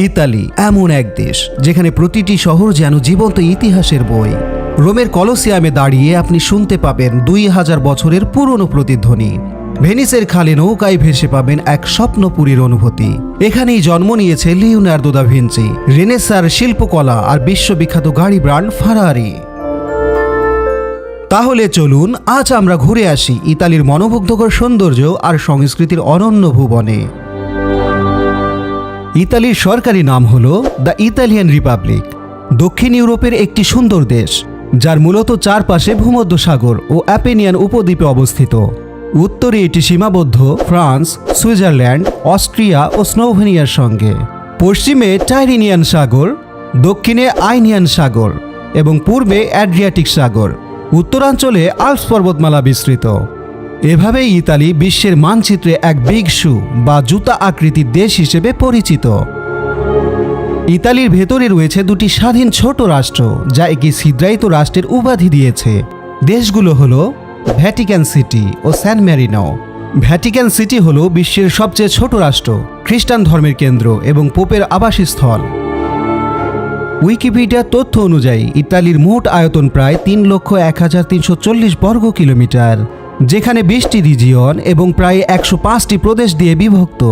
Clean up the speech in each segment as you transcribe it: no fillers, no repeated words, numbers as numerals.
Italy এমন এক দেশ যেখানে প্রতিটি শহর যেন জীবন্ত ইতিহাসের বই। রোমের কলোসিয়ামে দাঁড়িয়ে আপনি শুনতে পাবেন 2000 বছরের পুরনো প্রতিধ্বনি। ভেনিসের খালে নৌকায় ভেসে পাবেন এক স্বপ্নপুরীর অনুভূতি। এখানেই জন্ম নিয়েছে লিওনার্দো দা ভিঞ্চি, রেনেসার শিল্পকলা আর বিশ্ববিখ্যাত গাড়ি ব্র্যান্ড ফারারি। তাহলে চলুন আজ আমরা ঘুরে আসি ইতালির মনোমুগ্ধকর সৌন্দর্য আর সংস্কৃতির অনন্য ভুবনে। ইতালির সরকারি নাম হল দ্য ইতালিয়ান রিপাবলিক। দক্ষিণ ইউরোপের একটি সুন্দর দেশ, যার মূলত চারপাশে ভূমধ্যসাগর ও অ্যাপেনিয়ান উপদ্বীপে অবস্থিত। উত্তরে এটি সীমাবদ্ধ ফ্রান্স, সুইজারল্যান্ড, অস্ট্রিয়া ও স্লোভেনিয়ার সঙ্গে। পশ্চিমে টাইরিনিয়ান সাগর, দক্ষিণে আইনিয়ান সাগর এবং পূর্বে অ্যাড্রিয়াটিক সাগর। উত্তরাঞ্চলে আল্পস পর্বতমালা বিস্তৃত। এভাবেই ইতালি বিশ্বের মানচিত্রে এক বিগ শু বা জুতা আকৃতির দেশ হিসেবে পরিচিত। ইতালির ভেতরে রয়েছে দুটি স্বাধীন ছোট রাষ্ট্র, যা একটি ছিদ্রায়িত রাষ্ট্রের উপাধি দিয়েছে। দেশগুলো হল ভ্যাটিকান সিটি ও স্যান মেরিনো। ভ্যাটিকান সিটি হল বিশ্বের সবচেয়ে ছোট রাষ্ট্র, খ্রিস্টান ধর্মের কেন্দ্র এবং পোপের আবাসস্থল। উইকিপিডিয়ার তথ্য অনুযায়ী ইতালির মোট আয়তন প্রায় 3,01,340 বর্গ কিলোমিটার, যেখানে 20টি রিজিয়ন এবং প্রায় 105টি প্রদেশ দিয়ে বিভক্ত।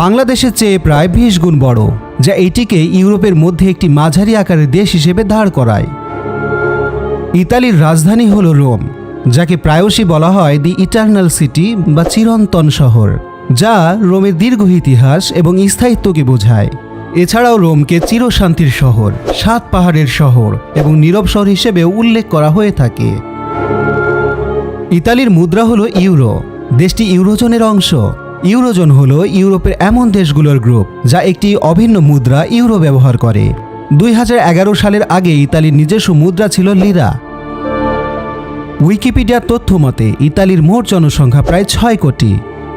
বাংলাদেশের চেয়ে প্রায় 20 গুণ বড়, যা এটিকে ইউরোপের মধ্যে একটি মাঝারি আকারের দেশ হিসেবে দাঁড় করায়। ইতালির রাজধানী হল রোম, যাকে প্রায়শই বলা হয় দি ইটার্নাল সিটি বা চিরন্তন শহর, যা রোমের দীর্ঘ ইতিহাস এবং স্থায়িত্বকে বোঝায়। এছাড়াও রোমকে চিরশান্তির শহর, 7 পাহাড়ের শহর এবং নীরব শহর হিসেবেও উল্লেখ করা হয়ে থাকে। ইতালির মুদ্রা হল ইউরো। দেশটি ইউরোজোনের অংশ। ইউরোজোন হল ইউরোপের এমন দেশগুলোর গ্রুপ যা একটি অভিন্ন মুদ্রা ইউরো ব্যবহার করে। 2011 সালের আগে ইতালির নিজস্ব মুদ্রা ছিল লিরা। উইকিপিডিয়ার তথ্য মতে ইতালির মোট জনসংখ্যা প্রায় 6 কোটি।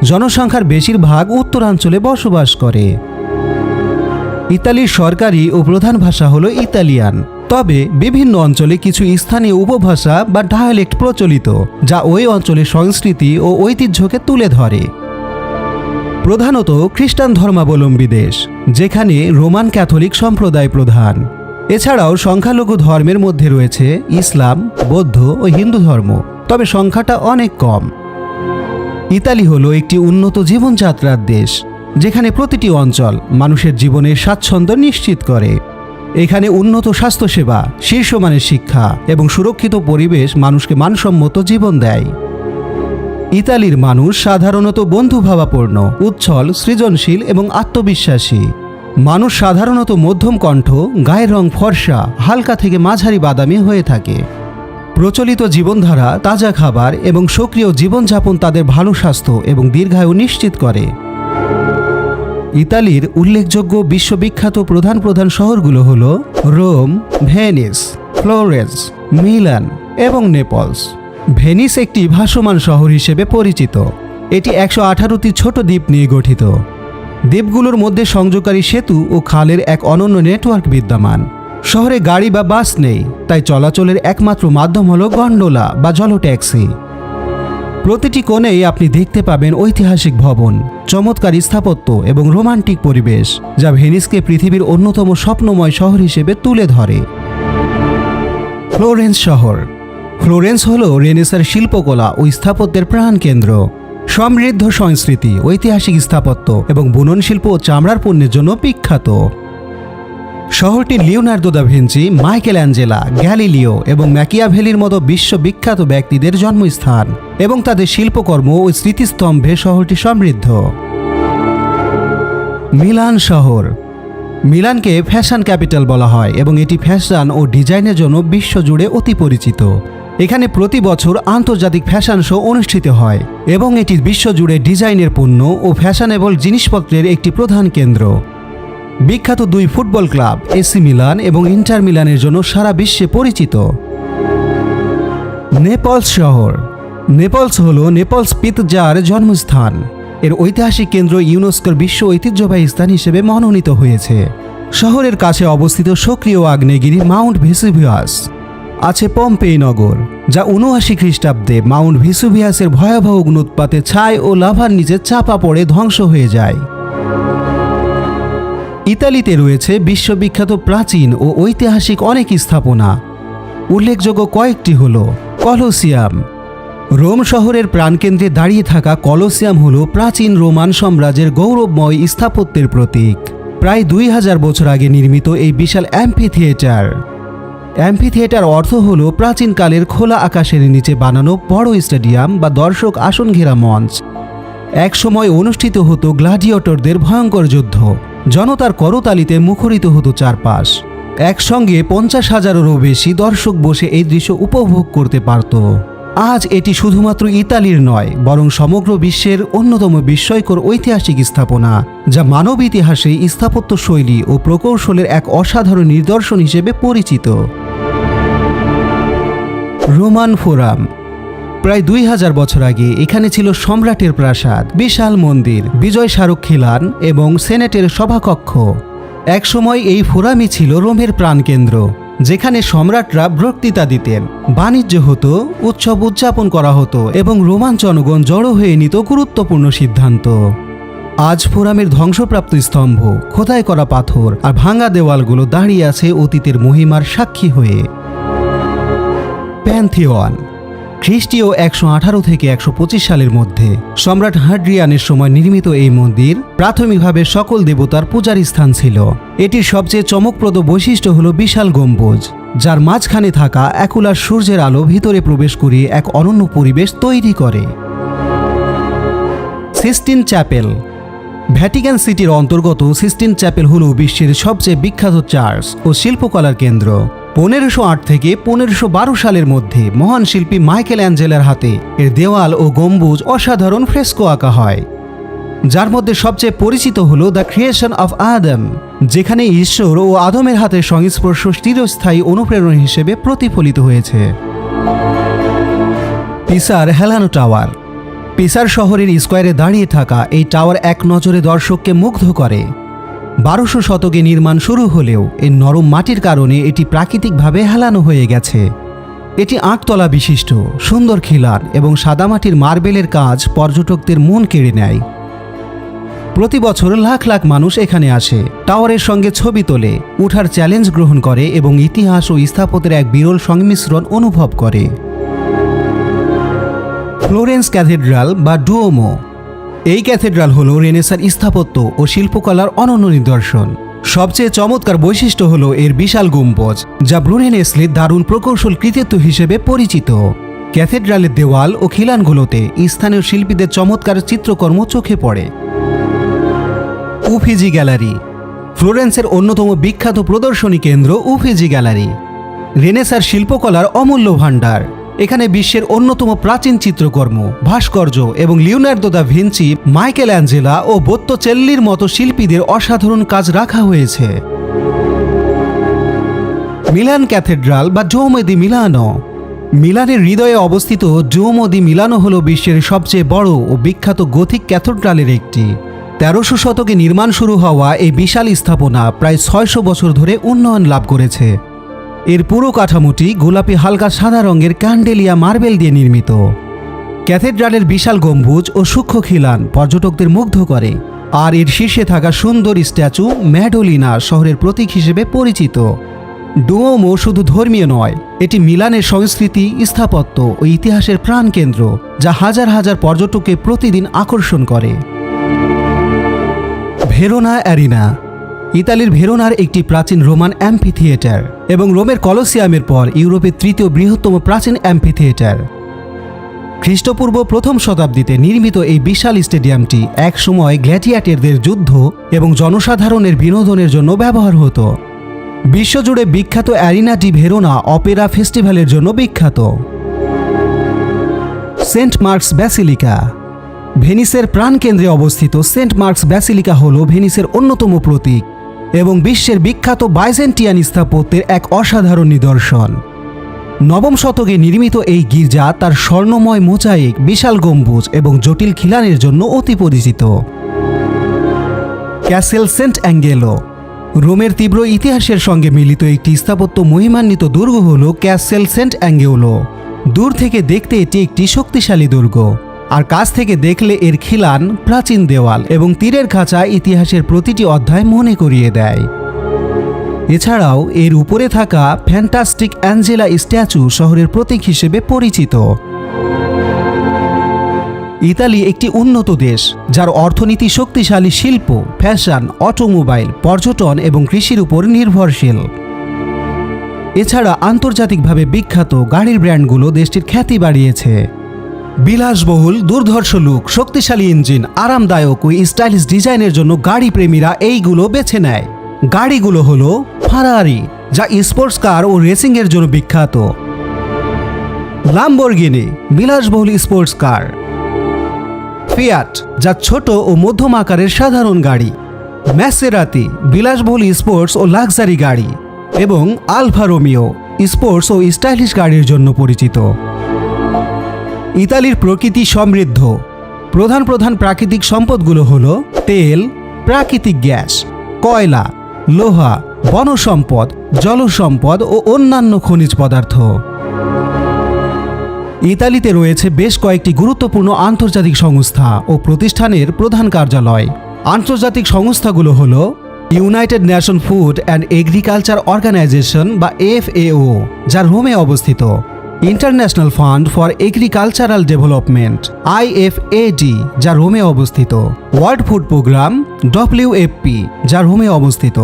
জনসংখ্যার বেশিরভাগ উত্তরাঞ্চলে বসবাস করে। ইতালির সরকারি ও প্রধান ভাষা হল ইতালিয়ান, তবে বিভিন্ন অঞ্চলে কিছু স্থানীয় উপভাষা বা ডায়ালেক্ট প্রচলিত, যা ওই অঞ্চলের সংস্কৃতি ও ঐতিহ্যকে তুলে ধরে। প্রধানত খ্রিস্টান ধর্মাবলম্বী দেশ, যেখানে রোমান ক্যাথলিক সম্প্রদায় প্রধান। এছাড়াও সংখ্যালঘু ধর্মের মধ্যে রয়েছে ইসলাম, বৌদ্ধ ও হিন্দু ধর্ম, তবে সংখ্যাটা অনেক কম। ইতালি হলো একটি উন্নত জীবনযাত্রার দেশ, যেখানে প্রতিটি অঞ্চল মানুষের জীবনের স্বাচ্ছন্দ্য নিশ্চিত করে। এখানে উন্নত স্বাস্থ্যসেবা, শীর্ষমানের শিক্ষা এবং সুরক্ষিত পরিবেশ মানুষকে মানসম্মত জীবন দেয়। ইতালির মানুষ সাধারণত বন্ধুভাবাপন্ন, উচ্ছল, সৃজনশীল এবং আত্মবিশ্বাসী। মানুষ সাধারণত মধ্যম কণ্ঠ, গায়ের রং ফর্সা, হালকা থেকে মাঝারি বাদামি হয়ে থাকে। প্রচলিত জীবনধারা, তাজা খাবার এবং সক্রিয় জীবনযাপন তাদের ভালো স্বাস্থ্য এবং দীর্ঘায়ু নিশ্চিত করে। ইতালির উল্লেখযোগ্য বিশ্ববিখ্যাত প্রধান শহরগুলো হল রোম, ভেনিস, ফ্লোরেন্স, মিলান এবং নেপলস। ভেনিস একটি ভাসমান শহর হিসেবে পরিচিত। এটি 118টি ছোট দ্বীপ নিয়ে গঠিত। দ্বীপগুলোর মধ্যে সংযোগকারী সেতু ও খালের এক অনন্য নেটওয়ার্ক বিদ্যমান। শহরে গাড়ি বা বাস নেই, তাই চলাচলের একমাত্র মাধ্যম হল গন্ডোলা বা জলট্যাক্সি। প্রতিটি কোণেই আপনি দেখতে পাবেন ঐতিহাসিক ভবন, চমৎকার স্থাপত্য এবং রোমান্টিক পরিবেশ, যা ভেনিসকে পৃথিবীর অন্যতম স্বপ্নময় শহর হিসেবে তুলে ধরে। ফ্লোরেন্স শহর। ফ্লোরেন্স হল রেনেসার শিল্পকলা ও স্থাপত্যের প্রাণকেন্দ্র। সমৃদ্ধ সংস্কৃতি, ঐতিহাসিক স্থাপত্য এবং বুনন শিল্প ও চামড়ার পণ্যের জন্য বিখ্যাত। শহরটি Leonardo da Vinci, Michael Angela, Galileo এবং ম্যাকিয়াভেলির মতো বিশ্ববিখ্যাত ব্যক্তিদের জন্মস্থান এবং তাদের শিল্পকর্ম ও স্মৃতিস্তম্ভে শহরটি সমৃদ্ধ। মিলান শহর। মিলানকে ফ্যাশন ক্যাপিটাল বলা হয় এবং এটি ফ্যাশন ও ডিজাইনের জন্য বিশ্বজুড়ে অতি পরিচিত। এখানে প্রতি বছর আন্তর্জাতিক ফ্যাশন শো অনুষ্ঠিত হয় এবং এটি বিশ্বজুড়ে ডিজাইনের পণ্য ও ফ্যাশনেবল জিনিসপত্রের একটি প্রধান কেন্দ্র। বিখ্যাত 2 ফুটবল ক্লাব এসি মিলান এবং ইন্টার মিলানের জন্য সারা বিশ্বে পরিচিত। নেপলস শহর। নেপলস হল নেপলস পিৎজার জন্মস্থান। এর ঐতিহাসিক কেন্দ্র ইউনেস্কোর বিশ্ব ঐতিহ্যবাহী স্থান হিসেবে মনোনীত হয়েছে। শহরের কাছে অবস্থিত সক্রিয় আগ্নেয়গিরি মাউন্ট ভেসুভিয়াস। আছে পম্পেই নগর, যা 79 খ্রিস্টাব্দে মাউন্ট ভেসুভিয়াসের ভয়াবহ অগ্নুৎপাতে ছাই ও লাভার নিচে চাপা পড়ে ধ্বংস হয়ে যায়। ইতালিতে রয়েছে বিশ্ববিখ্যাত প্রাচীন ও ঐতিহাসিক অনেক স্থাপনা। উল্লেখযোগ্য কয়েকটি হল কলোসিয়াম। রোম শহরের প্রাণকেন্দ্রে দাঁড়িয়ে থাকা কলোসিয়াম হল প্রাচীন রোমান সাম্রাজ্যের গৌরবময় স্থাপত্যের প্রতীক। প্রায় 2000 বছর আগে নির্মিত এই বিশাল অ্যাম্ফিথিয়েটার। অ্যাম্ফিথিয়েটার অর্থ হল প্রাচীনকালের খোলা আকাশের নিচে বানানো বড় স্টেডিয়াম বা দর্শক আসন ঘেরা মঞ্চ। একসময় অনুষ্ঠিত হতো গ্ল্যাডিয়েটরদের ভয়ঙ্কর যুদ্ধ। জনতার করতালিতে মুখরিত হতো চারপাশ। একসঙ্গে 50,000-এরও বেশি দর্শক বসে এই দৃশ্য উপভোগ করতে পারত। আজ এটি শুধুমাত্র ইতালির নয়, বরং সমগ্র বিশ্বের অন্যতম বিস্ময়কর ঐতিহাসিক স্থাপনা, যা মানব ইতিহাসে স্থাপত্য শৈলী ও প্রকৌশলের এক অসাধারণ নিদর্শন হিসেবে পরিচিত। Roman forum. প্রায় 2000 বছর আগে এখানে ছিল সম্রাটের প্রাসাদ, বিশাল মন্দির, বিজয় স্মারক খিলান এবং সেনেটের সভাকক্ষ। একসময় এই ফোরামই ছিল রোমের প্রাণকেন্দ্র, যেখানে সম্রাটরা বক্তৃতা দিতেন, বাণিজ্য হতো, উৎসব উদযাপন করা হতো এবং রোমান জনগণ জড়ো হয়ে নিত গুরুত্বপূর্ণ সিদ্ধান্ত। আজ ফোরামের ধ্বংসপ্রাপ্ত স্তম্ভ, খোদাই করা পাথর আর ভাঙা দেওয়ালগুলো দাঁড়িয়ে আছে অতীতের মহিমার সাক্ষী হয়ে। প্যান্থিয়ন। খ্রিস্টীয় 118 থেকে 125 সালের মধ্যে সম্রাট হাড্রিয়ানের সময় নির্মিত এই মন্দির প্রাথমিকভাবে সকল দেবতার পূজার স্থান ছিল। এটির সবচেয়ে চমকপ্রদ বৈশিষ্ট্য হল বিশাল গম্বুজ, যার মাঝখানে থাকা অ্যাকুলার সূর্যের আলো ভিতরে প্রবেশ করিয়ে এক অনন্য পরিবেশ তৈরি করে। Sistine chapel. ভ্যাটিকান সিটির অন্তর্গত সিস্টিন চ্যাপেল হল বিশ্বের সবচেয়ে বিখ্যাত চার্চ ও শিল্পকলার কেন্দ্র। 1508 থেকে 1512 সালের মধ্যে মহান শিল্পী মাইকেল অ্যাঞ্জেলোর হাতে এর দেওয়াল ও গম্বুজ অসাধারণ ফ্রেস্কো আঁকা হয়, যার মধ্যে সবচেয়ে পরিচিত হল দ্য ক্রিয়েশন অফ আদম, যেখানে ঈশ্বর ও আদমের হাতের সংস্পর্শ চিরস্থায়ী অনুপ্রেরণা হিসেবে প্রতিফলিত হয়েছে। পিসার হেলানো টাওয়ার। পিসার শহরের স্কোয়ারে দাঁড়িয়ে থাকা এই টাওয়ার এক নজরে দর্শককে মুগ্ধ করে। 1200 শতকে নির্মাণ শুরু হলেও এর নরম মাটির কারণে এটি প্রাকৃতিকভাবে হেলানো হয়ে গেছে। এটি 8 তলা বিশিষ্ট, সুন্দর খিলান এবং সাদামাটির মার্বেলের কাজ পর্যটকদের মন কেড়ে নেয়। প্রতি বছর লাখ লাখ মানুষ এখানে আসে, টাওয়ারের সঙ্গে ছবি তোলে, উঠার চ্যালেঞ্জ গ্রহণ করে এবং ইতিহাস ও স্থাপত্যের এক বিরল সংমিশ্রণ অনুভব করে। ফ্লোরেন্স ক্যাথেড্রাল বা ডুওমো। এই ক্যাথেড্রাল হল রেনেসাঁর স্থাপত্য ও শিল্পকলার অনন্য নিদর্শন। সবচেয়ে চমৎকার বৈশিষ্ট্য হল এর বিশাল গম্বুজ, যা ব্রুনেনেসলির দারুণ প্রকৌশল কৃতিত্ব হিসেবে পরিচিত। ক্যাথেড্রালের দেওয়াল ও খিলানগুলোতে স্থানীয় শিল্পীদের চমৎকার চিত্রকর্ম চোখে পড়ে। Uffizi gallery. ফ্লোরেন্সের অন্যতম বিখ্যাত প্রদর্শনী কেন্দ্র উফিজি গ্যালারি রেনেসাঁর শিল্পকলার অমূল্য ভাণ্ডার। এখানে বিশ্বের অন্যতম প্রাচীন চিত্রকর্ম, ভাস্কর্য এবং Leonardo da Vinci, Michelangelo ও বোত্তচেল্লির মতো শিল্পীদের অসাধারণ কাজ রাখা হয়েছে। মিলান ক্যাথেড্রাল বা ডুওমো দি মিলানো। মিলানের হৃদয়ে অবস্থিত ডুওমো দি মিলানো হল বিশ্বের সবচেয়ে বড় ও বিখ্যাত গথিক ক্যাথেড্রালের একটি। 1300 শতকে নির্মাণ শুরু হওয়া এই বিশাল স্থাপনা প্রায় 600 বছর ধরে উন্নয়ন লাভ করেছে। এর পুরো কাঠামোটি গোলাপি হালকা সাদা রঙের ক্যান্ডেলিয়া মার্বেল দিয়ে নির্মিত। ক্যাথেড্রালের বিশাল গম্বুজ ও সূক্ষ্ম খিলান পর্যটকদের মুগ্ধ করে, আর এর শীর্ষে থাকা সুন্দর স্ট্যাচু ম্যাডোলিনা শহরের প্রতীক হিসেবে পরিচিত। ডুওমো শুধু ধর্মীয় নয়, এটি মিলানের সংস্কৃতি, স্থাপত্য ও ইতিহাসের প্রাণকেন্দ্র, যা হাজার হাজার পর্যটককে প্রতিদিন আকর্ষণ করে। Verona arena. ইতালির ভেরোনার একটি প্রাচীন রোমান অ্যাম্ফিথিয়েটার এবং রোমের কলোসিয়ামের পর ইউরোপের তৃতীয় বৃহত্তম প্রাচীন অ্যাম্ফিথিয়েটার। খ্রিস্টপূর্ব 1ম শতাব্দীতে নির্মিত এই বিশাল স্টেডিয়ামটি একসময় গ্ল্যাডিয়েটরদের যুদ্ধ এবং জনসাধারণের বিনোদনের জন্য ব্যবহার হতো। বিশ্বজুড়ে বিখ্যাত অ্যারিনা ডি ভেরোনা অপেরা ফেস্টিভ্যালের জন্য বিখ্যাত। Saint Mark's Basilica. ভেনিসের প্রাণকেন্দ্রে অবস্থিত সেন্ট মার্কস ব্যাসিলিকা হল ভেনিসের অন্যতম প্রতীক এবং বিশ্বের বিখ্যাত বাইজেন্টিয়ান স্থাপত্যের এক অসাধারণ নিদর্শন। 9ম শতকে নির্মিত এই গির্জা তার স্বর্ণময় মোজাইক, বিশাল গম্বুজ এবং জটিল খিলানের জন্য অতি পরিচিত। Castel Sant'Angelo. রোমের তীব্র ইতিহাসের সঙ্গে মিলিত একটি স্থাপত্য মহিমান্বিত দুর্গ হল ক্যাসেল সেন্ট অ্যাঙ্গেলো। দূর থেকে দেখতে এটি একটি শক্তিশালী দুর্গ। আর কাছ থেকে দেখলে এর খিলান, প্রাচীন দেওয়াল এবং তীরের খাঁচা ইতিহাসের প্রতিটি অধ্যায় মনে করিয়ে দেয়। এছাড়াও এর উপরে থাকা ফ্যান্টাস্টিক অ্যাঞ্জেলা স্ট্যাচু শহরের প্রতীক হিসেবে পরিচিত। ইতালি একটি উন্নত দেশ, যার অর্থনীতি শক্তিশালী শিল্প, ফ্যাশন, অটোমোবাইল, পর্যটন এবং কৃষির উপর নির্ভরশীল। এছাড়া আন্তর্জাতিকভাবে বিখ্যাত গাড়ির ব্র্যান্ডগুলো দেশটির খ্যাতি বাড়িয়েছে। বিলাসবহুল, দুর্ধর্ষ লুক, শক্তিশালী ইঞ্জিন, আরামদায়ক ও স্টাইলিশ ডিজাইনের জন্য গাড়ি প্রেমীরা এইগুলো বেছে নেয়। গাড়িগুলো হলো ফারারি, যা স্পোর্টস কার ও রেসিং এর জন্য বিখ্যাত; লাম্বরগিনি, বিলাসবহুল স্পোর্টস কার; ফিয়াট, যা ছোট ও মধ্যম আকারের সাধারণ গাড়ি; ম্যাসেরাতি, বিলাসবহুল স্পোর্টস ও লাক্সারি গাড়ি; এবং আলফা রোমিও, স্পোর্টস ও স্টাইলিশ গাড়ির জন্য পরিচিত। ইতালির প্রকৃতি সমৃদ্ধ। প্রধান প্রধান প্রাকৃতিক সম্পদগুলো হলো তেল, প্রাকৃতিক গ্যাস, কয়লা, লোহা, বনসম্পদ, জলসম্পদ ও অন্যান্য খনিজ পদার্থ। ইতালিতে রয়েছে বেশ কয়েকটি গুরুত্বপূর্ণ আন্তর্জাতিক সংস্থা ও প্রতিষ্ঠানের প্রধান কার্যালয়। আন্তর্জাতিক সংস্থাগুলো হল United Nation Food and Agriculture Organization বা FAO, যা রোমে অবস্থিত; International Fund for Agricultural Development IFAD, যা রোমে অবস্থিত; ওয়ার্ল্ড ফুড প্রোগ্রাম WFP, যা রোমে অবস্থিত;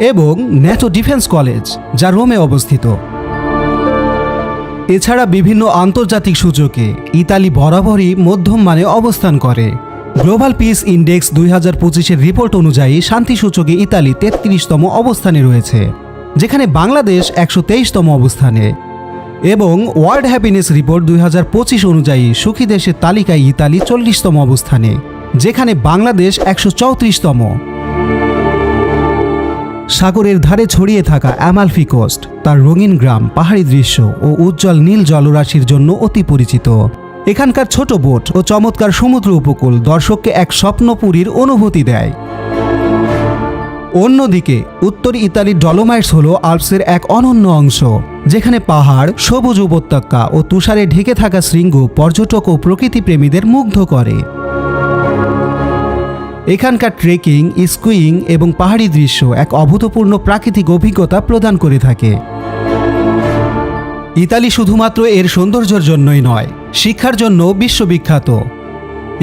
এবং ন্যাটো ডিফেন্স কলেজ, যা রোমে অবস্থিত। এছাড়া বিভিন্ন আন্তর্জাতিক সূচকে ইতালি বরাবরই মধ্যম মানে অবস্থান করে। গ্লোবাল পিস ইন্ডেক্স 2025-এর রিপোর্ট অনুযায়ী শান্তি সূচকে ইতালি 33তম অবস্থানে রয়েছে, যেখানে বাংলাদেশ 123তম অবস্থানে, এবং ওয়ার্ল্ড হ্যাপিনেস রিপোর্ট 2025 অনুযায়ী সুখী দেশের তালিকায় ইতালি 40তম অবস্থানে, যেখানে বাংলাদেশ 134তম। সাগরের ধারে ছড়িয়ে থাকা অ্যামালফি কোস্ট তার রঙিন গ্রাম, পাহাড়ি দৃশ্য ও উজ্জ্বল নীল জলরাশির জন্য অতি পরিচিত। এখানকার ছোট বোট ও চমৎকার সমুদ্র উপকূল দর্শককে এক স্বপ্নপুরীর অনুভূতি দেয়। অন্যদিকে উত্তর ইতালির ডলোমাইটস হল আল্পসের এক অনন্য অংশ, যেখানে পাহাড়, সবুজ উপত্যকা ও তুষারে ঢেকে থাকা শৃঙ্গ পর্যটক ও প্রকৃতিপ্রেমীদের মুগ্ধ করে। এখানকার ট্রেকিং, স্কিইং এবং পাহাড়ি দৃশ্য এক অভূতপূর্ণ প্রাকৃতিক অভিজ্ঞতা প্রদান করে থাকে। ইতালি শুধুমাত্র এর সৌন্দর্যের জন্যই নয়, শিক্ষার জন্য বিশ্ববিখ্যাত।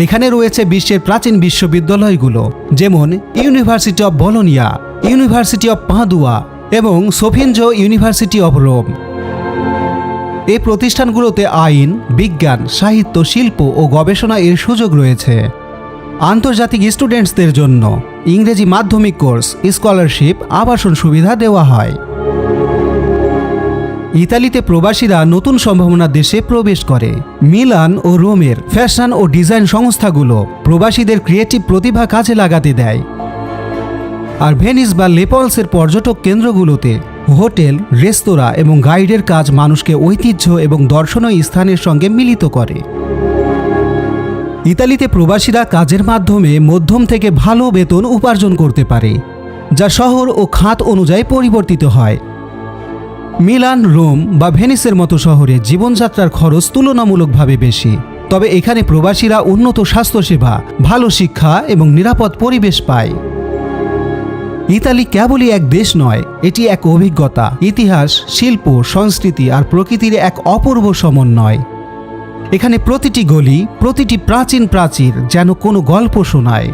এখানে রয়েছে বিশ্বের প্রাচীন বিশ্ববিদ্যালয়গুলো, যেমন university of Bologna, university of Padua এবং সোফিনজো ইউনিভার্সিটি অব রোম। এই প্রতিষ্ঠানগুলোতে আইন, বিজ্ঞান, সাহিত্য, শিল্প ও গবেষণা এর সুযোগ রয়েছে। আন্তর্জাতিক স্টুডেন্টসদের জন্য ইংরেজি মাধ্যমিক কোর্স, স্কলারশিপ, আবাসন সুবিধা দেওয়া হয়। ইতালিতে প্রবাসীরা নতুন সম্ভাবনার দেশে প্রবেশ করে। মিলান ও রোমের ফ্যাশন ও ডিজাইন সংস্থাগুলো প্রবাসীদের ক্রিয়েটিভ প্রতিভা কাজে লাগাতে দেয়। আর ভেনিস বা লেপলসের পর্যটক কেন্দ্রগুলোতে হোটেল, রেস্তোরাঁ এবং গাইডের কাজ মানুষকে ঐতিহ্য এবং দর্শনীয় স্থানের সঙ্গে মিলিত করে। ইতালিতে প্রবাসীরা কাজের মাধ্যমে মধ্যম থেকে ভালো বেতন উপার্জন করতে পারে, যা শহর ও খাত অনুযায়ী পরিবর্তিত হয়। মিলান, রোম বা ভেনিসের মতো শহরে জীবনযাত্রার খরচ তুলনামূলকভাবে বেশি, তবে এখানে প্রবাসীরা উন্নত স্বাস্থ্যসেবা, ভালো শিক্ষা এবং নিরাপদ পরিবেশ পায়। ইতালি কেবলই এক দেশ নয়, এটি এক অভিজ্ঞতা, ইতিহাস, শিল্প, সংস্কৃতি আর প্রকৃতির এক অপূর্ব সমন্বয়। এখানে প্রতিটি গলি, প্রতিটি প্রাচীন প্রাচীর যেন কোনো গল্প শোনায়।